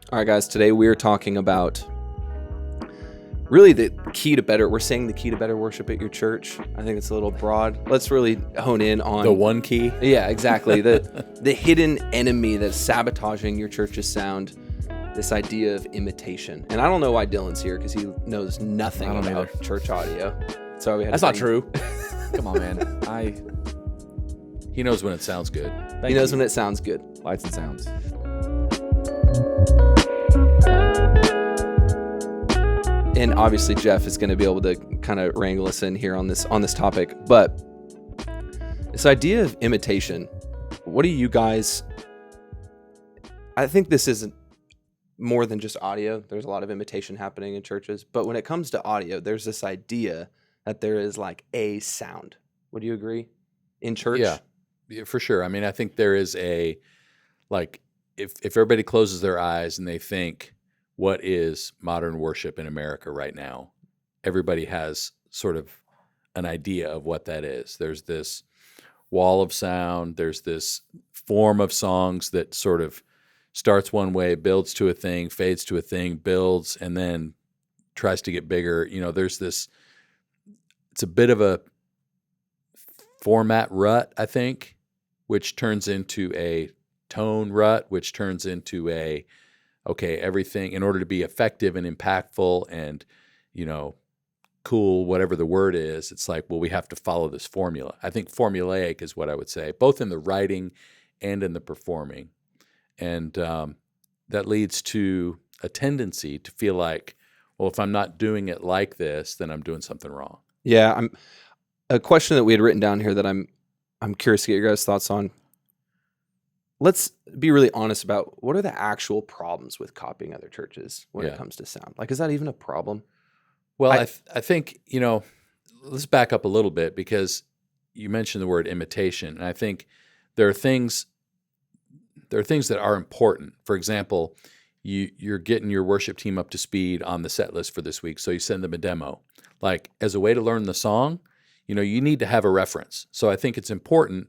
All right, guys, today we are talking about really the key to better, we're saying the key to better worship at your church. I think it's a little broad. Let's really hone in on the one key. Yeah, exactly. The hidden enemy that's sabotaging your church's sound, this idea of imitation. And I don't know why Dylan's here because he knows nothing about church audio. So That's not true. Come on, man. He knows when it sounds good. He knows when it sounds good. Lights and sounds. And obviously Jeff is going to be able to kind of wrangle us in here on this topic. But this idea of imitation, what do you guys, I think this isn't more than just audio. There's a lot of imitation happening in churches. But when it comes to audio, there's this idea that there is like a sound. Would you agree? In church? Yeah, for sure. I mean, I think there is a, like, if everybody closes their eyes and they think, what is modern worship in America right now? Everybody has sort of an idea of what that is. There's this wall of sound. There's this form of songs that sort of starts one way, builds to a thing, fades to a thing, builds, and then tries to get bigger. You know, there's this, it's a bit of a format rut, I think, which turns into a tone rut, which turns into okay, everything, in order to be effective and impactful and, cool, whatever the word is, it's like, well, we have to follow this formula. I think formulaic is what I would say, both in the writing and in the performing. And that leads to a tendency to feel like, well, if I'm not doing it like this, then I'm doing something wrong. Yeah, a question that we had written down here that I'm curious to get your guys' thoughts on. Let's be really honest about what are the actual problems with copying other churches when it comes to sound. Like, is that even a problem? Well, I think, let's back up a little bit because you mentioned the word imitation. And I think there are things that are important. For example, you're getting your worship team up to speed on the set list for this week. So you send them a demo. Like, as a way to learn the song, you need to have a reference. So I think it's important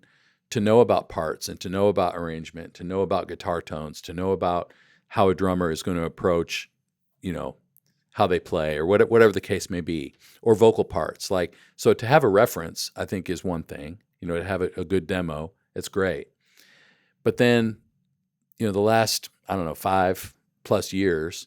to know about parts and to know about arrangement, to know about guitar tones, to know about how a drummer is going to approach, how they play or whatever the case may be, or vocal parts. Like, so to have a reference, I think is one thing, to have a good demo, it's great. But then, the last, 5+ years,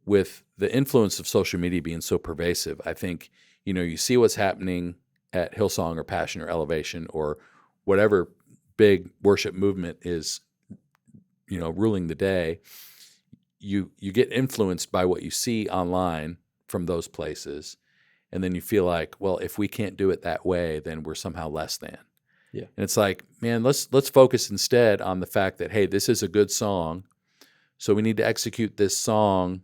with the influence of social media being so pervasive, I think, you see what's happening at Hillsong or Passion or Elevation or whatever big worship movement is, ruling the day, you get influenced by what you see online from those places. And then you feel like, well, if we can't do it that way, then we're somehow less than. Yeah. And it's like, man, let's focus instead on the fact that, hey, this is a good song. So we need to execute this song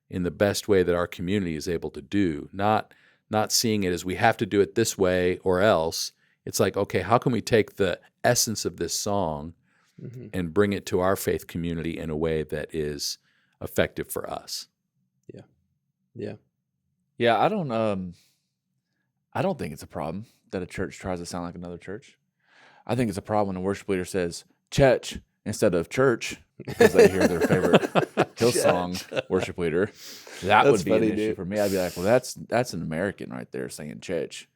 in the best way that our community is able to do, not seeing it as we have to do it this way or else. It's like, okay, how can we take the essence of this song and bring it to our faith community in a way that is effective for us? Yeah. I don't think it's a problem that a church tries to sound like another church. I think it's a problem when a worship leader says church instead of church because they hear their favorite Hillsong worship leader. That's would be funny, an issue for me. I'd be like, well, that's an American right there saying church.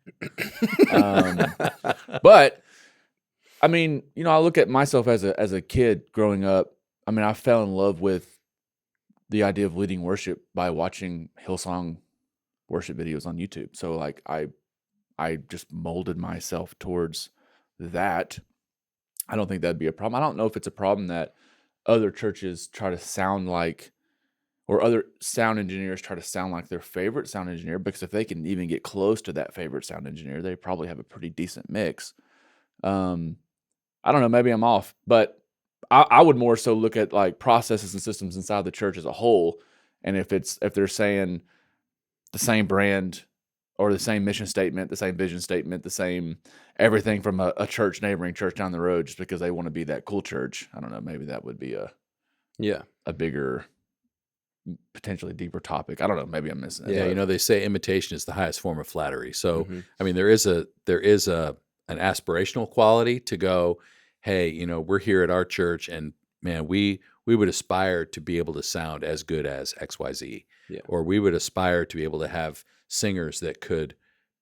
But I mean, I look at myself as a kid growing up. I mean, I fell in love with the idea of leading worship by watching Hillsong worship videos on YouTube. So like I just molded myself towards that. I don't think that'd be a problem. I don't know if it's a problem that other churches try to sound like, or other sound engineers try to sound like their favorite sound engineer, because if they can even get close to that favorite sound engineer, they probably have a pretty decent mix. I don't know, maybe I'm off, but I would more so look at like processes and systems inside the church as a whole. And if they're saying the same brand or the same mission statement, the same vision statement, the same everything from a neighboring church down the road, just because they want to be that cool church, I don't know, maybe that would be a bigger, potentially deeper topic. I don't know. Maybe I'm missing it. Yeah, they say imitation is the highest form of flattery. So, I mean, there is an aspirational quality to go, hey, we're here at our church, and man, we would aspire to be able to sound as good as XYZ, Yeah. or we would aspire to be able to have singers that could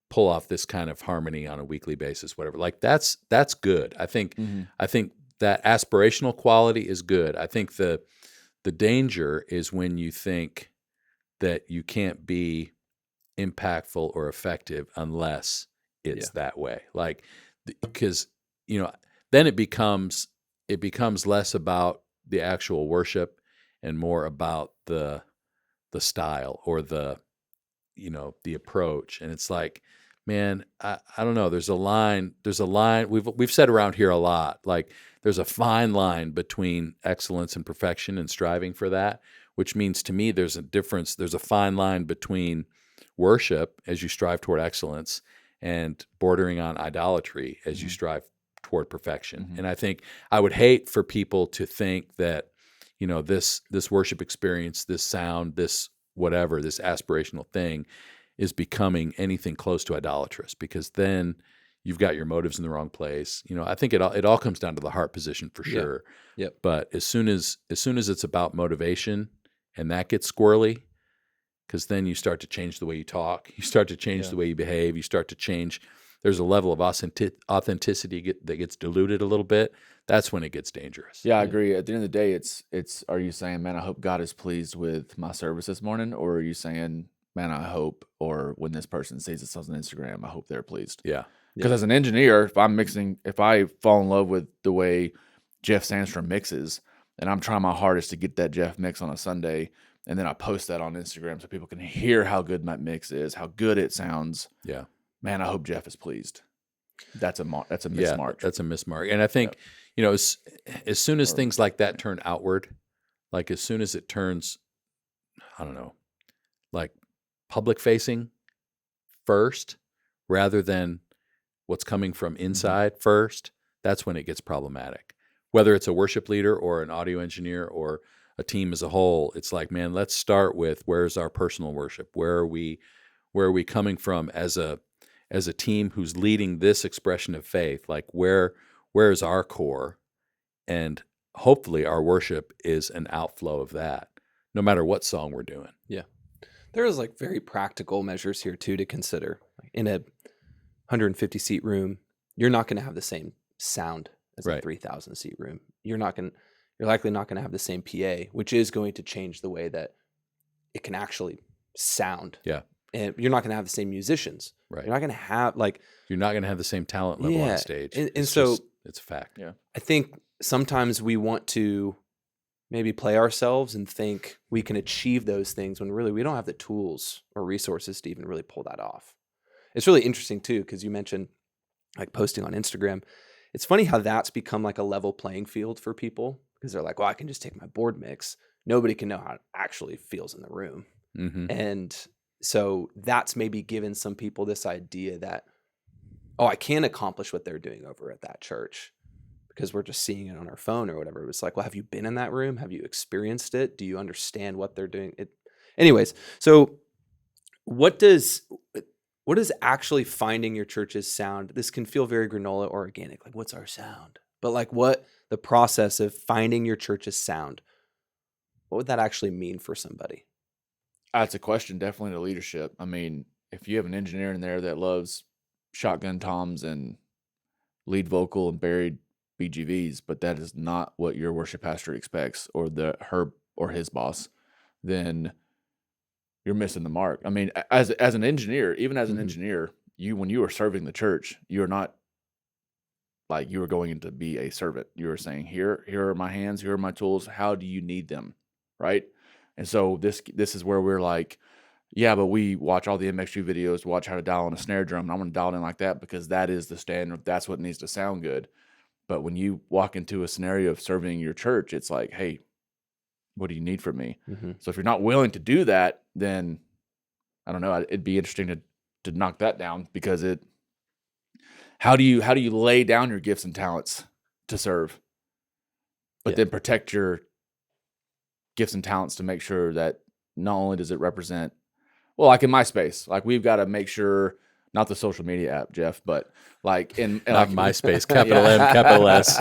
pull off this kind of harmony on a weekly basis, whatever. Like that's good. I think that aspirational quality is good. I think the danger is when you think that you can't be impactful or effective unless it's that way. Like, because, then it becomes less about the actual worship and more about the style or the approach. And it's like, man, I don't know. There's a line we've said around here a lot. Like, there's a fine line between excellence and perfection and striving for that, which means to me there's a difference. There's a fine line between worship as you strive toward excellence and bordering on idolatry as you strive toward perfection. And I think I would hate for people to think that, this worship experience, this sound, this whatever, this aspirational thing is becoming anything close to idolatrous, because then you've got your motives in the wrong place. I think it all comes down to the heart position for sure. Yep. But as soon as it's about motivation and that gets squirrely, because then you start to change the way you talk, you start to change the way you behave, you start to change. There's a level of authenticity that gets diluted a little bit. That's when it gets dangerous. Yeah, I agree. At the end of the day, it's. Are you saying, man, I hope God is pleased with my service this morning, or are you saying, man, I hope, or when this person sees this on Instagram, I hope they're pleased? Yeah. Because as an engineer, if I fall in love with the way Jeff Sandstrom mixes, and I'm trying my hardest to get that Jeff mix on a Sunday, and then I post that on Instagram so people can hear how good my mix is, how good it sounds. Yeah. Man, I hope Jeff is pleased. That's a mismark. That's a mismark. And I think, as soon as things like that turn outward, like as soon as it turns, I don't know, like public facing first rather than what's coming from inside first, that's when it gets problematic. Whether it's a worship leader or an audio engineer or a team as a whole, it's like, man, let's start with where's our personal worship? Where are we coming from as a team who's leading this expression of faith? Like, where is our core? And hopefully our worship is an outflow of that, no matter what song we're doing. Yeah. There is like very practical measures here too to consider. In a 150 seat room, you're not going to have the same sound as a 3,000 seat room. You're likely not going to have the same PA, which is going to change the way that it can actually sound. Yeah. And you're not going to have the same musicians. Right. You're not going to have you're not going to have the same talent level on stage. And so it's a fact. Yeah. I think sometimes we want to maybe play ourselves and think we can achieve those things when really we don't have the tools or resources to even really pull that off. It's really interesting too, because you mentioned like posting on Instagram. It's funny how that's become like a level playing field for people, because they're like, well, I can just take my board mix. Nobody can know how it actually feels in the room. Mm-hmm. And so that's maybe given some people this idea that, I can accomplish what they're doing over at that church because we're just seeing it on our phone or whatever. It's like, well, have you been in that room? Have you experienced it? Do you understand what they're doing? Anyways, so what does actually finding your church's sound? This can feel very granola or organic. Like, what's our sound? But like, what the process of finding your church's sound, what would that actually mean for somebody? That's a question definitely to leadership. I mean, if you have an engineer in there that loves shotgun toms and lead vocal and buried BGVs, but that is not what your worship pastor expects, or her or his boss, then you're missing the mark. I mean, as an engineer, even as an engineer, when you are serving the church, you are not like you are going in to be a servant. You are saying, here are my hands, here are my tools. How do you need them? Right? And so this is where we're like, yeah, but we watch all the MxU videos, watch how to dial in a snare drum, and I'm going to dial it in like that because that is the standard. That's what needs to sound good. But when you walk into a scenario of serving your church, it's like, hey, what do you need from me? Mm-hmm. So if you're not willing to do that, then I don't know. It'd be interesting to knock that down, because how do you lay down your gifts and talents to serve, but then protect your gifts and talents to make sure that not only does it represent, well, like in my space, like we've got to make sure, not the social media app, Jeff, but like in not like, MySpace, capital M, capital S.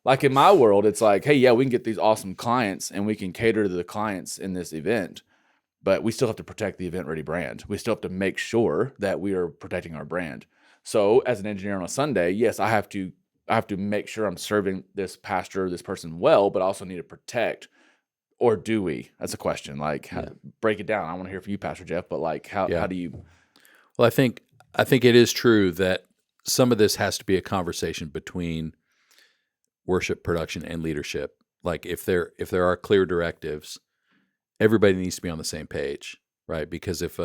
Like in my world, it's like, hey, yeah, we can get these awesome clients and we can cater to the clients in this event, but we still have to protect the Event Ready brand. We still have to make sure that we are protecting our brand. So as an engineer on a Sunday, yes, I have to make sure I'm serving this pastor, this person well, but I also need to protect. Or do we? That's a question. Like, break it down. I want to hear from you, Pastor Jeff. But like, how do you? Well, I think it is true that some of this has to be a conversation between worship production and leadership. Like if there are clear directives, everybody needs to be on the same page, right? Because if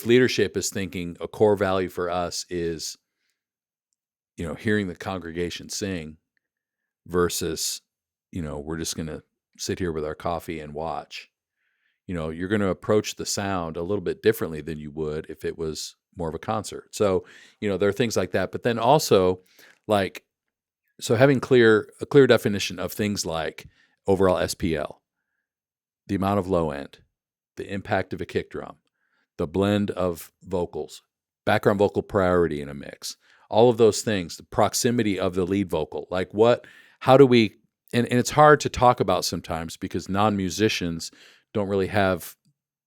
leadership is thinking a core value for us is, hearing the congregation sing versus, we're just going to sit here with our coffee and watch, you're going to approach the sound a little bit differently than you would if it was more of a concert. So, there are things like that. But then also, so having a clear definition of things like overall SPL, the amount of low end, the impact of a kick drum, the blend of vocals, background vocal priority in a mix, all of those things, the proximity of the lead vocal, how do we, and it's hard to talk about sometimes because non-musicians don't really have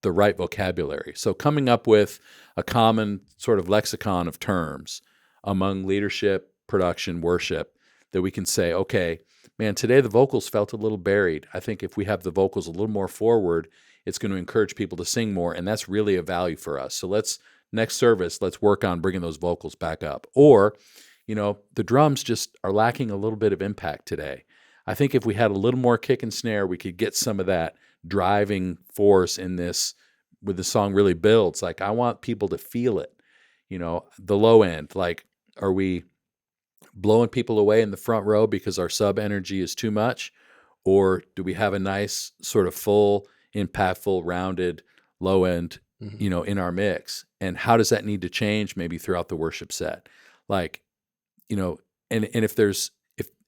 the right vocabulary. So coming up with a common sort of lexicon of terms among leadership, production, worship, that we can say, okay, man, today the vocals felt a little buried. I think if we have the vocals a little more forward, it's going to encourage people to sing more, and that's really a value for us. So next service, let's work on bringing those vocals back up. Or, the drums just are lacking a little bit of impact today. I think if we had a little more kick and snare, we could get some of that driving force in this, with the song really builds. Like, I want people to feel it, the low end. Like, are we blowing people away in the front row because our sub energy is too much? Or do we have a nice sort of full, impactful, rounded low end, in our mix? And how does that need to change maybe throughout the worship set? And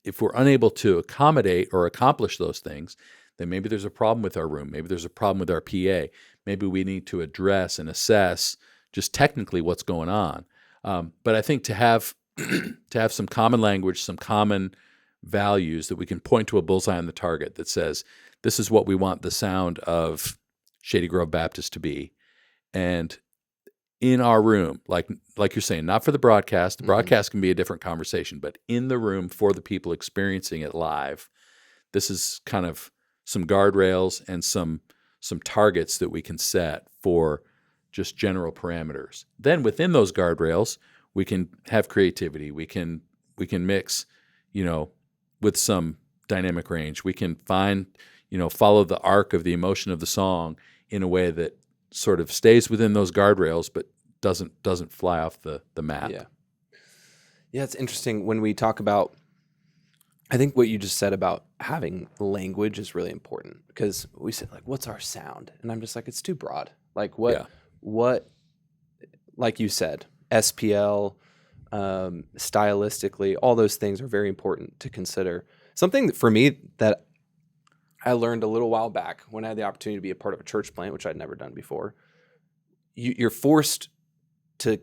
if we're unable to accommodate or accomplish those things, then maybe there's a problem with our room. Maybe there's a problem with our PA. Maybe we need to address and assess just technically what's going on. But I think to have some common language, some common values that we can point to a bullseye on the target that says, this is what we want the sound of Shady Grove Baptist to be. And in our room, like you're saying, not for the broadcast. The broadcast can be a different conversation, but in the room for the people experiencing it live, this is kind of some guardrails and some targets that we can set for just general parameters. Then within those guardrails, we can have creativity. We can mix, with some dynamic range. We can follow the arc of the emotion of the song in a way that sort of stays within those guardrails, but doesn't fly off the map. Yeah, it's interesting when we talk about, I think what you just said about having language is really important, because we said, like, what's our sound? And I'm just like, it's too broad. Like what, like you said, SPL, stylistically, all those things are very important to consider. Something that, for me, that I learned a little while back when I had the opportunity to be a part of a church plant, which I'd never done before. You're forced to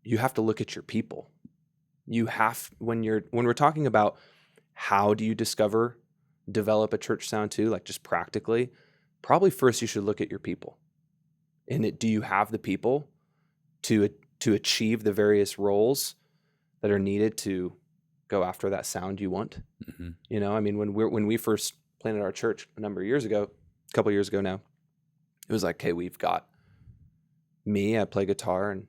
you have to look at your people. You have, when we're talking about how do you develop a church sound too, like just practically, probably first you should look at your people. And do you have the people to achieve the various roles that are needed to go after that sound you want? Mm-hmm. I mean, when we first planted our church a couple years ago now, it was like, okay, we've got me, I play guitar and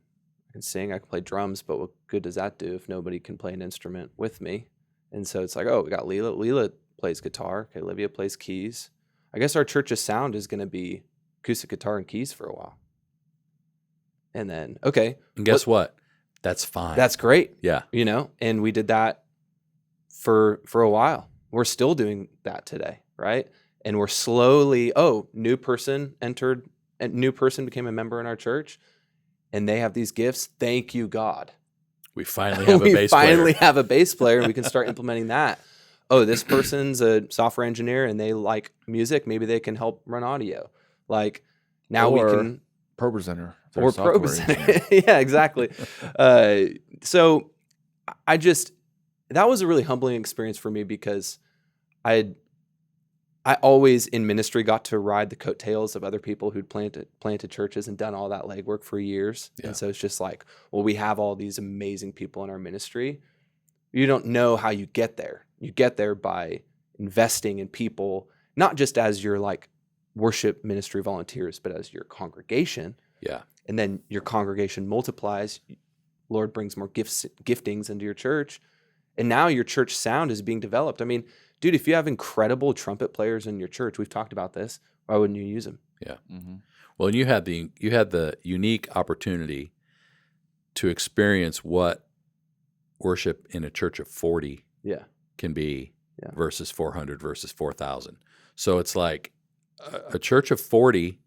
I can sing, I can play drums, but what good does that do if nobody can play an instrument with me? And so it's like, oh, we got Leela. Leela plays guitar. Okay, Olivia plays keys. I guess our church's sound is going to be acoustic guitar and keys for a while. And then, okay. And guess what? That's fine. That's great. Yeah. And we did that for a while. We're still doing that today, right? And we're slowly, new person became a member in our church, and they have these gifts. Thank you, God. We finally have a bass player. We finally have a bass player, and we can start implementing that. Oh, this person's a software engineer, and they like music. Maybe they can help run audio. Like, now we can... Pro presenter. Or pro presenter. Yeah, exactly. So that was a really humbling experience for me because I always in ministry got to ride the coattails of other people who'd planted churches and done all that legwork for years. Yeah. And so it's just like, well, we have all these amazing people in our ministry. You don't know how you get there. You get there by investing in people, not just as your like worship ministry volunteers, but as your congregation. Yeah. And then your congregation multiplies. Lord brings more giftings into your church. And now your church sound is being developed. I mean, dude, if you have incredible trumpet players in your church, we've talked about this, why wouldn't you use them? Yeah. Mm-hmm. Well, and you had the unique opportunity to experience what worship in a church of 40 Yeah. can be Yeah. versus 400 versus 4,000. So it's like a church of 40,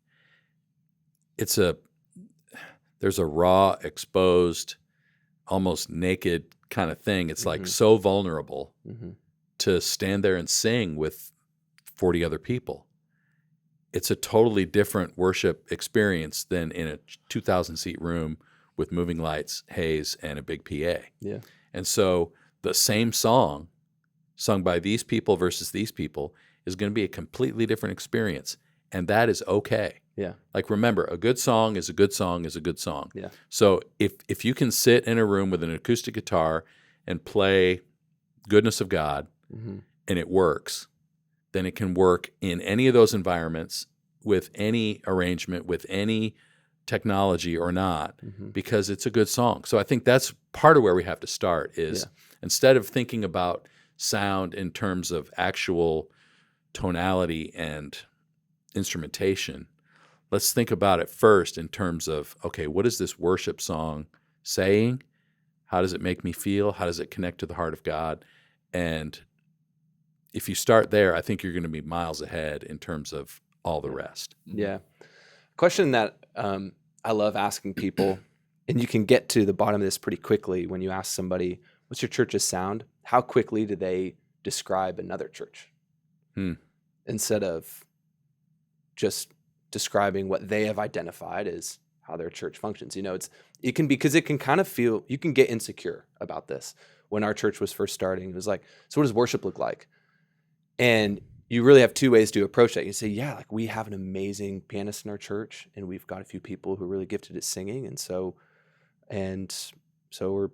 there's a raw, exposed, almost naked kind of thing. It's like so vulnerable to stand there and sing with 40 other people. It's a totally different worship experience than in a 2,000 seat room with moving lights, haze, and a big PA. Yeah. And so the same song sung by these people versus these people is going to be a completely different experience. And that is okay. Yeah. Like, remember, a good song is a good song is a good song. Yeah. So if you can sit in a room with an acoustic guitar and play Goodness of God and it works, then it can work in any of those environments with any arrangement, with any technology or not, because it's a good song. So I think that's part of where we have to start is instead of thinking about sound in terms of actual tonality and instrumentation, let's think about it first in terms of, okay, what is this worship song saying? How does it make me feel? How does it connect to the heart of God? And if you start there, I think you're going to be miles ahead in terms of all the rest. Yeah. Question that I love asking people, and you can get to the bottom of this pretty quickly when you ask somebody, what's your church's sound? How quickly do they describe another church? Instead of just describing what they have identified as how their church functions. You know, it can kind of feel, you can get insecure about this. When our church was first starting, it was like, so what does worship look like? And you really have two ways to approach that. You say, yeah, like we have an amazing pianist in our church and we've got a few people who are really gifted at singing. And so we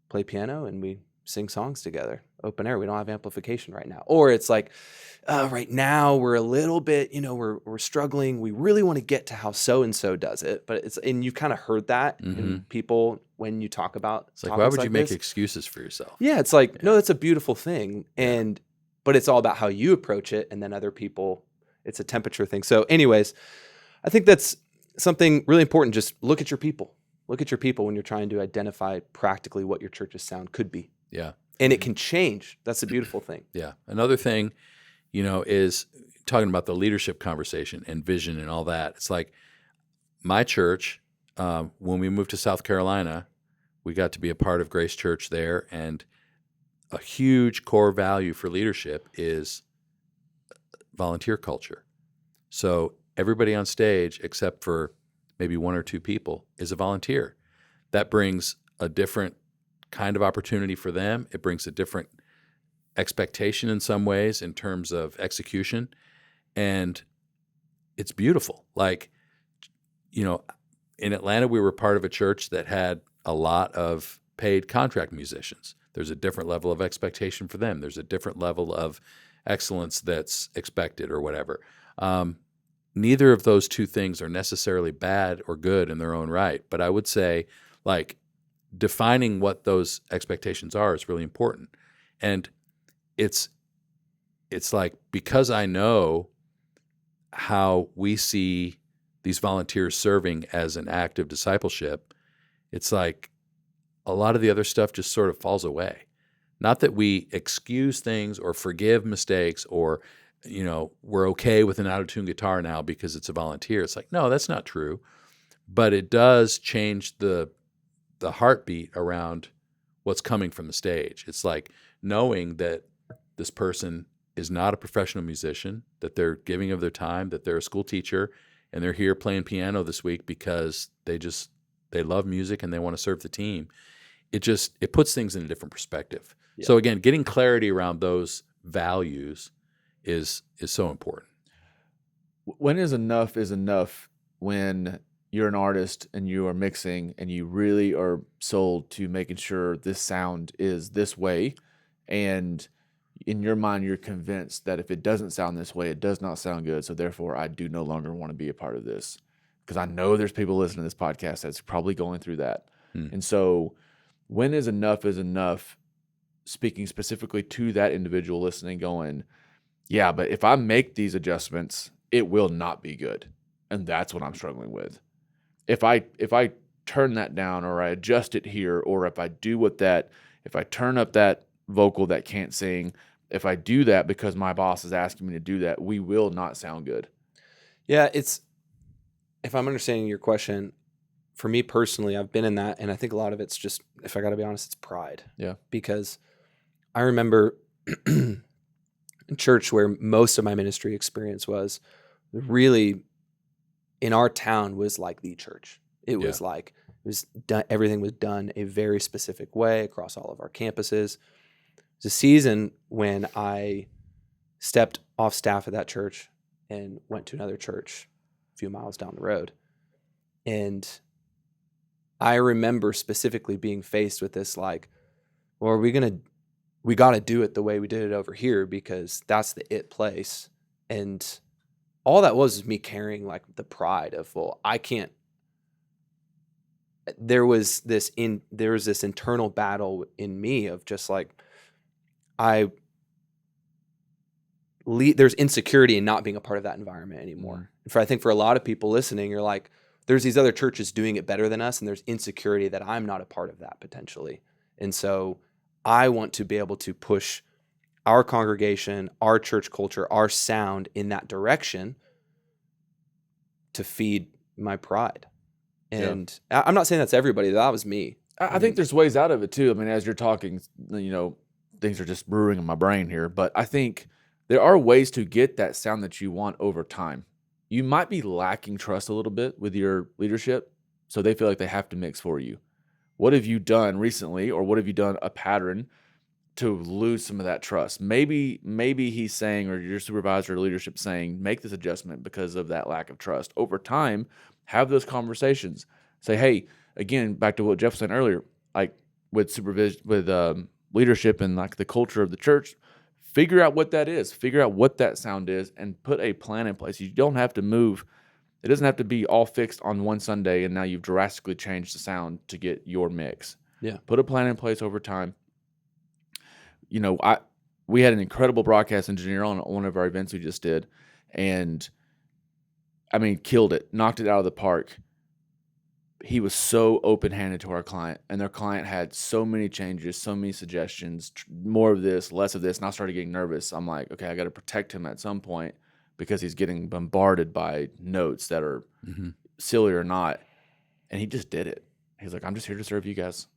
play piano and we sing songs together, open air. We don't have amplification right now. Or it's like, right now we're a little bit, we're struggling. We really want to get to how so-and-so does it. But and you've kind of heard that in people when you talk about it's like, why would you make this. Excuses for yourself? Yeah, it's like, no, that's a beautiful thing. But it's all about how you approach it. And then other people, it's a temperature thing. So anyways, I think that's something really important. Just look at your people. Look at your people when you're trying to identify practically what your church's sound could be. Yeah. And it can change. That's a beautiful thing. Yeah. Another thing, is talking about the leadership conversation and vision and all that. It's like my church, when we moved to South Carolina, we got to be a part of Grace Church there. And a huge core value for leadership is volunteer culture. So everybody on stage, except for maybe one or two people, is a volunteer. That brings a different kind of opportunity for them. It brings a different expectation in some ways in terms of execution. And it's beautiful. Like, in Atlanta, we were part of a church that had a lot of paid contract musicians. There's a different level of expectation for them. There's a different level of excellence that's expected or whatever. Neither of those two things are necessarily bad or good in their own right. But I would say, like, defining what those expectations are is really important. And it's like, because I know how we see these volunteers serving as an act of discipleship, it's like a lot of the other stuff just sort of falls away. Not that we excuse things or forgive mistakes or, we're okay with an out-of-tune guitar now because it's a volunteer. It's like, no, that's not true. But it does change the heartbeat around what's coming from the stage. It's like knowing that this person is not a professional musician, that they're giving of their time, that they're a school teacher, and they're here playing piano this week because they love music and they want to serve the team. it puts things in a different perspective. Yeah. So again, getting clarity around those values is so important. When is enough when you're an artist and you are mixing and you really are sold to making sure this sound is this way, and in your mind you're convinced that if it doesn't sound this way, it does not sound good, so therefore I do no longer want to be a part of this? Because I know there's people listening to this podcast that's probably going through that. And so when is enough, speaking specifically to that individual listening, going, yeah, but if I make these adjustments, it will not be good. And that's what I'm struggling with. If I turn that down, or I adjust it here, or if I turn up that vocal that can't sing, if I do that because my boss is asking me to do that, we will not sound good. Yeah, if I'm understanding your question, for me personally, I've been in that, and I think a lot of it's just, if I got to be honest, it's pride. Yeah. Because I remember in church where most of my ministry experience was, really in our town was like the church. It was like, it was done, everything was done a very specific way across all of our campuses. It was a season when I stepped off staff at that church and went to another church a few miles down the road. And I remember specifically being faced with this, like, well, we got to do it the way we did it over here because that's the it place. And all that was me carrying like the pride of, well, I can't. There was this internal battle in me of just like, there's insecurity in not being a part of that environment anymore. I think for a lot of people listening, you're like, there's these other churches doing it better than us, and there's insecurity that I'm not a part of that potentially. And so I want to be able to push our congregation, our church culture, our sound in that direction to feed my pride. And I'm not saying that's everybody. That was me. I think there's ways out of it too. I mean, as you're talking, things are just brewing in my brain here, but I think there are ways to get that sound that you want over time. You might be lacking trust a little bit with your leadership, so they feel like they have to mix for you. What have you done recently, or what have you done a pattern to lose some of that trust? Maybe he's saying, or your supervisor or leadership saying, make this adjustment because of that lack of trust. Over time, have those conversations. Say, hey, again, back to what Jeff was saying earlier, like with supervision, with leadership and like the culture of the church, figure out what that is. Figure out what that sound is and put a plan in place. You don't have to move. It doesn't have to be all fixed on one Sunday and now you've drastically changed the sound to get your mix. Yeah. Put a plan in place over time. We had an incredible broadcast engineer on one of our events we just did, and I mean, killed it, knocked it out of the park. He was so open-handed to our client, and their client had so many changes, so many suggestions, more of this, less of this, and I started getting nervous. I'm like, okay, I got to protect him at some point because he's getting bombarded by notes that are silly or not, and he just did it. He's like, I'm just here to serve you guys.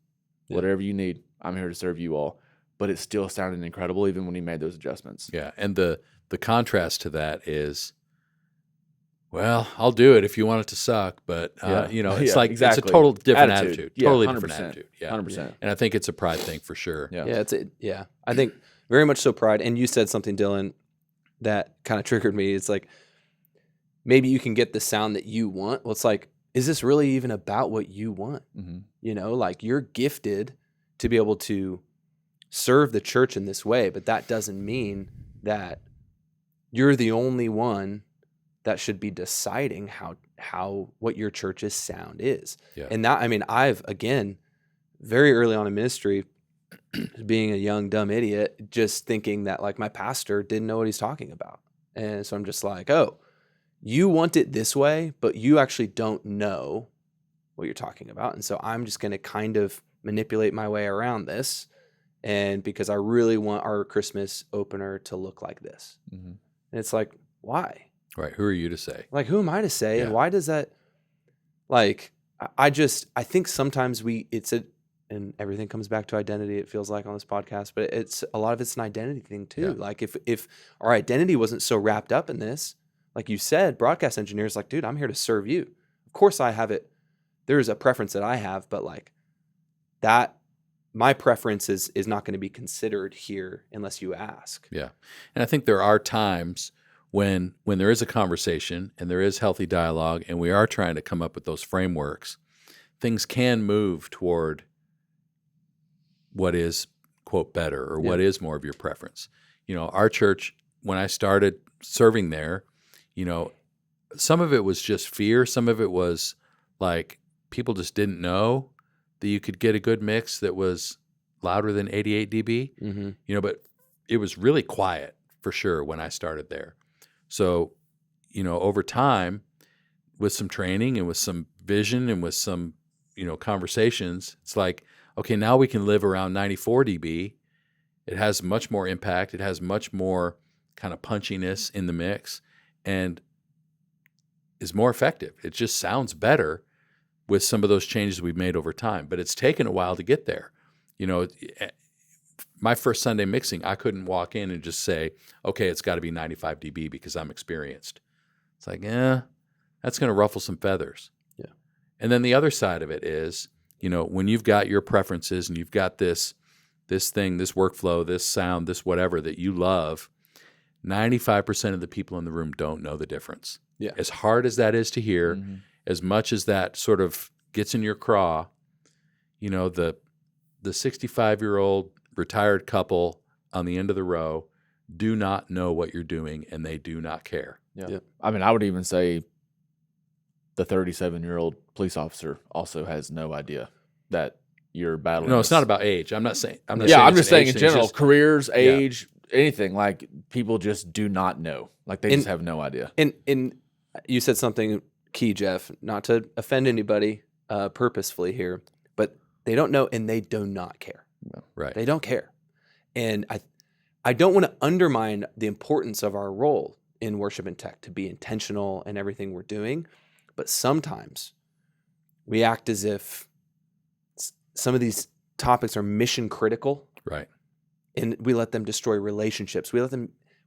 Yeah. Whatever you need, I'm here to serve you all. But it still sounded incredible even when he made those adjustments. Yeah, and the contrast to that is, well, I'll do it if you want it to suck, but it's like exactly. It's a total different attitude. Totally different attitude. Yeah, 100%. And I think it's a pride thing for sure. Yeah, I think very much so pride. And you said something, Dylan, that kind of triggered me. It's like, maybe you can get the sound that you want. Well, it's like, is this really even about what you want? Like you're gifted to be able to serve the church in this way, but that doesn't mean that you're the only one that should be deciding how what your church's sound is. Yeah. And that, I mean, I've, again, very early on in ministry, being a young, dumb idiot, just thinking that like my pastor didn't know what he's talking about. And so I'm just like, oh, you want it this way, but you actually don't know what you're talking about. And so I'm just going to kind of manipulate my way around this. And because I really want our Christmas opener to look like this. And it's like, why? Right. Who are you to say? Like, who am I to say? Yeah. And why does that, like, I think sometimes and everything comes back to identity, it feels like on this podcast, but it's a lot of it's an identity thing too. Yeah. Like if our identity wasn't so wrapped up in this, like you said, broadcast engineers, like, dude, I'm here to serve you. Of course I have it. There's a preference that I have, but like that my preference is not going to be considered here unless you ask. Yeah. And I think there are times when there is a conversation and there is healthy dialogue and we are trying to come up with those frameworks, things can move toward what is, quote, better or what is more of your preference. Our church, when I started serving there, some of it was just fear. Some of it was like people just didn't know that you could get a good mix that was louder than 88 dB, but it was really quiet for sure when I started there. So, over time, with some training and with some vision and with some, conversations, it's like, okay, now we can live around 94 dB. It has much more impact. It has much more kind of punchiness in the mix and is more effective. It just sounds better with some of those changes we've made over time, but it's taken a while to get there. My first Sunday mixing, I couldn't walk in and just say, okay, it's got to be 95 dB because I'm experienced. It's like, that's going to ruffle some feathers. Yeah. And then the other side of it is, when you've got your preferences and you've got this thing, this workflow, this sound, this whatever that you love, 95% of the people in the room don't know the difference. Yeah. As hard as that is to hear, as much as that sort of gets in your craw, the 65-year-old retired couple on the end of the row do not know what you're doing and they do not care. Yeah. I mean, I would even say the 37-year-old police officer also has no idea that you're battling. No, it's not about age. I'm just saying I'm it's just saying an in age general, thing. careers, age, anything. Like people just do not know. Like they just have no idea. And you said something key, Jeff, not to offend anybody purposefully here, but they don't know and they do not care. No. Right. They don't care. And I don't want to undermine the importance of our role in worship and tech to be intentional in everything we're doing. But sometimes we act as if some of these topics are mission critical. Right. And we let them destroy relationships. We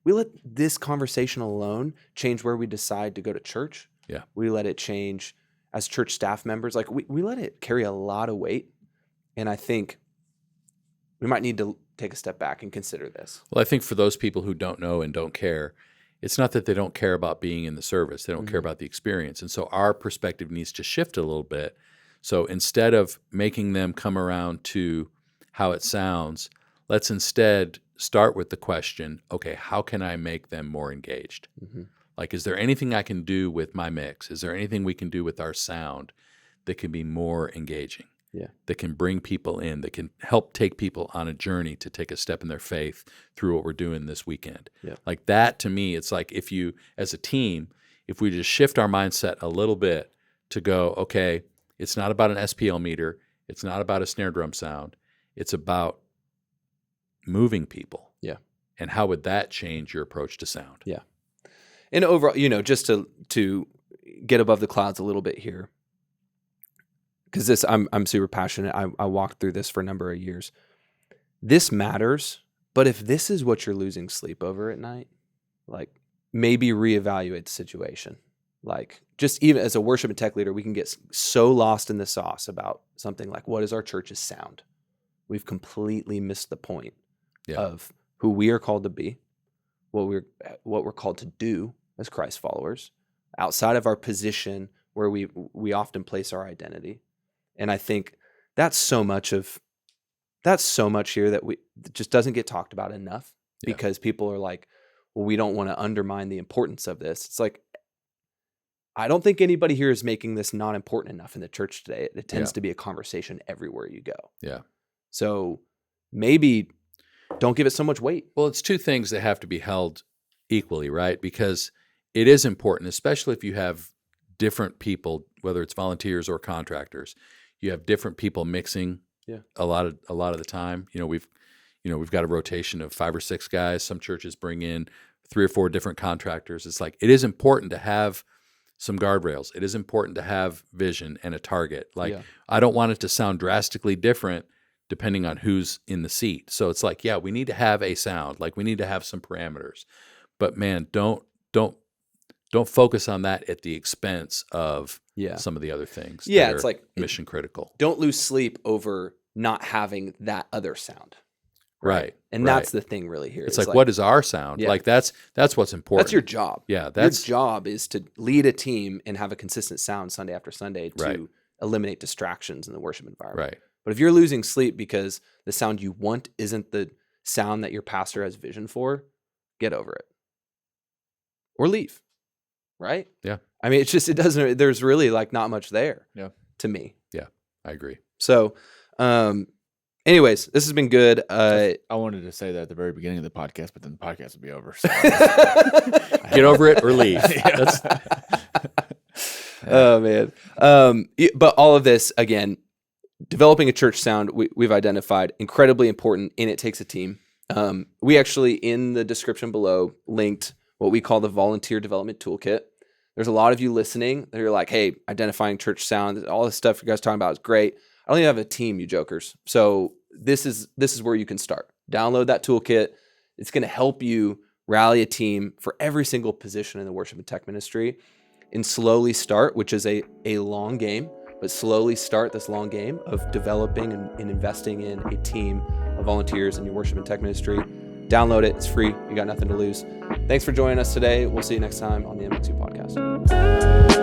let this conversation alone change where we decide to go to church. Yeah. We let it change as church staff members. Like we let it carry a lot of weight. And I think we might need to take a step back and consider this. Well, I think for those people who don't know and don't care, it's not that they don't care about being in the service. They don't care about the experience. And so our perspective needs to shift a little bit. So instead of making them come around to how it sounds, let's instead start with the question, okay, how can I make them more engaged? Like, is there anything I can do with my mix? Is there anything we can do with our sound that can be more engaging? Yeah. That can bring people in, that can help take people on a journey to take a step in their faith through what we're doing this weekend. Yeah. Like that, to me, it's like if you, as a team, if we just shift our mindset a little bit to go, okay, it's not about an SPL meter, it's not about a snare drum sound, it's about moving people. Yeah. And how would that change your approach to sound? Yeah. And overall, just to get above the clouds a little bit here, because this I'm super passionate. I walked through this for a number of years. This matters, but if this is what you're losing sleep over at night, like maybe reevaluate the situation. Like just even as a worship and tech leader, we can get so lost in the sauce about something like what is our church's sound? We've completely missed the point of who we are called to be, what we're called to do as Christ followers, outside of our position where we often place our identity. And I think that's so much here that just doesn't get talked about enough because people are like, well, we don't want to undermine the importance of this. It's like, I don't think anybody here is making this not important enough in the church today. It tends to be a conversation everywhere you go. Yeah. So maybe don't give it so much weight. Well, it's two things that have to be held equally, right? Because it is important, especially if you have different people, whether it's volunteers or contractors. You have different people mixing a lot of the time. We've got a rotation of 5 or 6 guys. Some churches bring in 3 or 4 different contractors. It's like it is important to have some guardrails. It is important to have vision and a target. Like I don't want it to sound drastically different depending on who's in the seat. So it's like, we need to have a sound. Like we need to have some parameters. But man, don't focus on that at the expense of some of the other things. Yeah, it's like mission critical. Don't lose sleep over not having that other sound. Right. And that's the thing really here. It's like, what is our sound? Yeah. Like that's what's important. That's your job. Yeah. Your job is to lead a team and have a consistent sound Sunday after Sunday to eliminate distractions in the worship environment. Right. But if you're losing sleep because the sound you want isn't the sound that your pastor has vision for, get over it. Or leave. Right? Yeah. I mean, there's really like not much there to me. Yeah, I agree. So, anyways, this has been good. I wanted to say that at the very beginning of the podcast, but then the podcast would be over. So get over it or leave. Oh man. But all of this, again, developing a church sound, we've identified incredibly important, and it takes a team. We actually, in the description below, linked what we call the Volunteer Development Toolkit. There's a lot of you listening that are like, hey, identifying church sound, all this stuff you guys are talking about is great. I don't even have a team, you jokers. So this is where you can start. Download that toolkit. It's going to help you rally a team for every single position in the worship and tech ministry, and slowly start, which is a long game, but slowly start this long game of developing and investing in a team of volunteers in your worship and tech ministry. Download it. It's free. You got nothing to lose. Thanks for joining us today. We'll see you next time on the MxU podcast.